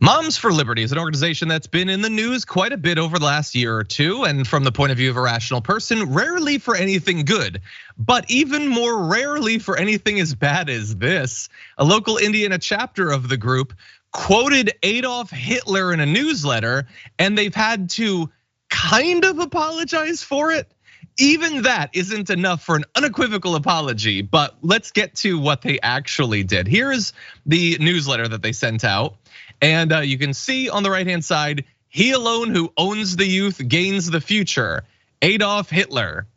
Moms for Liberty is an organization that's been in the news quite a bit over the last year or two, and from the point of view of a rational person, rarely for anything good, but even more rarely for anything as bad as this. A local Indiana chapter of the group quoted Adolf Hitler in a newsletter, and they've had to kind of apologize for it. Even that isn't enough for an unequivocal apology, but let's get to what they actually did. Here's the newsletter that they sent out. And you can see on the right-hand side, he alone who owns the youth gains the future, Adolf Hitler.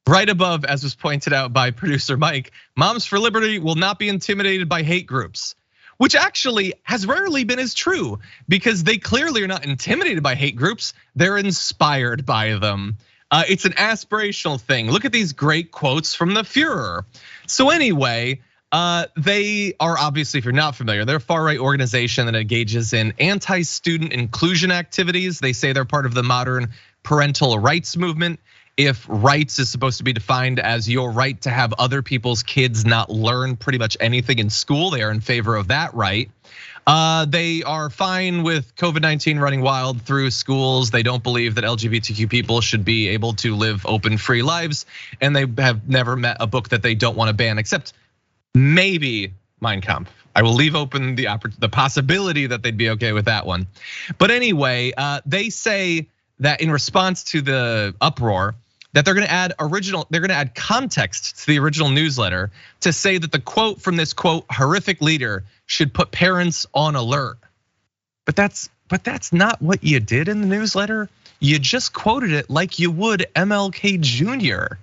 Right above, as was pointed out by producer Mike, Moms for Liberty will not be intimidated by hate groups, which actually has rarely been as true because they clearly are not intimidated by hate groups, they're inspired by them. It's an aspirational thing. Look at these great quotes from the Führer. So anyway, they are obviously, if you're not familiar, they're a far-right organization that engages in anti-student inclusion activities. They say they're part of the modern parental rights movement. If rights is supposed to be defined as your right to have other people's kids not learn pretty much anything in school, they are in favor of that right. They are fine with COVID-19 running wild through schools. They don't believe that LGBTQ people should be able to live open, free lives. And they have never met a book that they don't want to ban, except maybe Mein Kampf. I will leave open the possibility that they'd be okay with that one. But anyway, they say that in response to the uproar, that they're gonna add context to the original newsletter to say that the quote from this quote horrific leader should put parents on alert. But that's not what you did in the newsletter. You just quoted it like you would MLK Jr.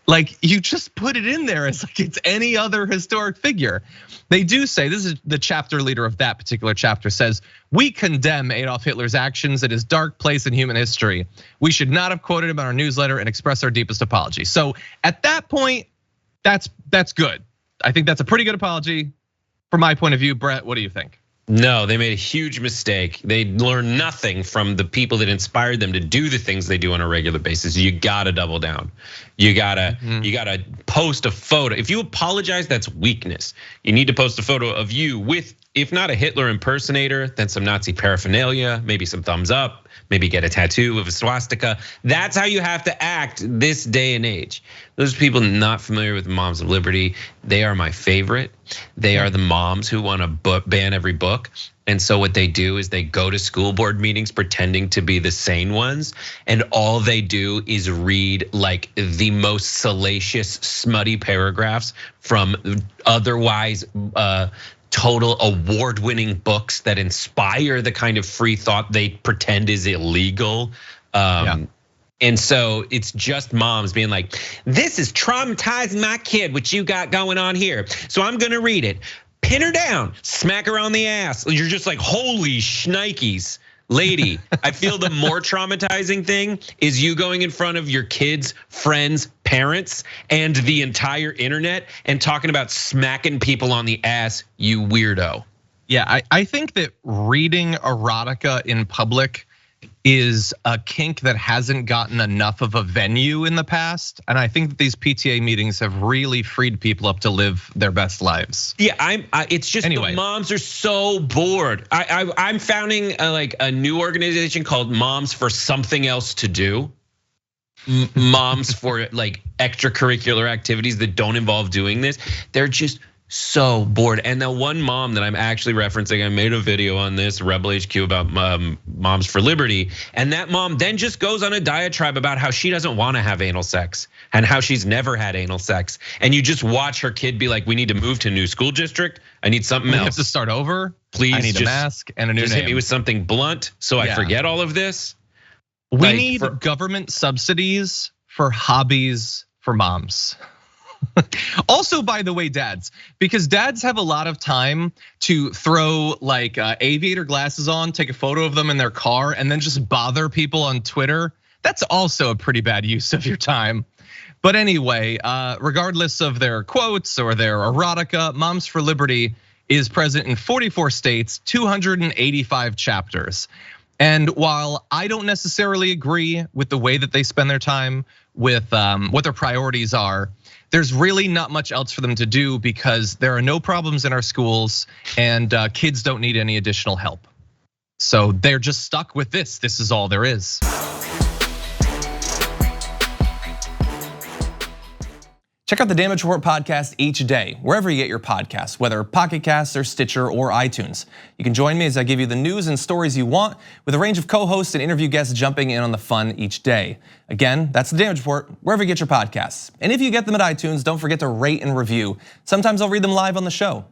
Like you just put it in there as like it's any other historic figure. They do say, this is the chapter leader of that particular chapter says, we condemn Adolf Hitler's actions at his dark place in human history. We should not have quoted him in our newsletter and express our deepest apology. So at that point, that's good. I think that's a pretty good apology from my point of view. Brett, what do you think? No, they made a huge mistake. They learned nothing from the people that inspired them to do the things they do on a regular basis. You gotta double down. You gotta post a photo. If you apologize, that's weakness. You need to post a photo of you with, if not a Hitler impersonator, then some Nazi paraphernalia, maybe some thumbs up, maybe get a tattoo of a swastika. That's how you have to act this day and age. Those people not familiar with Moms of Liberty, they are my favorite. They are the moms who want to ban every book. And so what they do is they go to school board meetings pretending to be the sane ones. And all they do is read like the most salacious, smutty paragraphs from otherwise total award-winning books that inspire the kind of free thought they pretend is illegal. And so it's just moms being like, this is traumatizing my kid, what you got going on here. So I'm gonna read it, pin her down, smack her on the ass. You're just like, holy shnikes, lady. I feel the more traumatizing thing is you going in front of your kids, friends, parents, and the entire internet and talking about smacking people on the ass, you weirdo. Yeah, I think that reading erotica in public is a kink that hasn't gotten enough of a venue in the past. And I think that these PTA meetings have really freed people up to live their best lives. Yeah, it's just anyway. The moms are so bored. I'm founding like a new organization called Moms for Something Else to Do. Moms for like extracurricular activities that don't involve doing this. They're just so bored. And the one mom that I'm actually referencing, I made a video on this, Rebel HQ, about Moms for Liberty. And that mom then just goes on a diatribe about how she doesn't want to have anal sex and how she's never had anal sex. And you just watch her kid be like, we need to move to a new school district. I need something else. We have to start over. Please, I need a mask and a new name. Just hit me with something blunt so I forget all of this. We need government subsidies for hobbies for moms. Also, by the way, dads, because dads have a lot of time to throw like aviator glasses on, take a photo of them in their car, and then just bother people on Twitter. That's also a pretty bad use of your time. But anyway, regardless of their quotes or their erotica, Moms for Liberty is present in 44 states, 285 chapters. And while I don't necessarily agree with the way that they spend their time, with what their priorities are, there's really not much else for them to do because there are no problems in our schools and kids don't need any additional help. So they're just stuck with this. This is all there is. Check out the Damage Report podcast each day, wherever you get your podcasts, whether Pocket Casts or Stitcher or iTunes. You can join me as I give you the news and stories you want, with a range of co-hosts and interview guests jumping in on the fun each day. Again, that's the Damage Report, wherever you get your podcasts. And if you get them at iTunes, don't forget to rate and review. Sometimes I'll read them live on the show.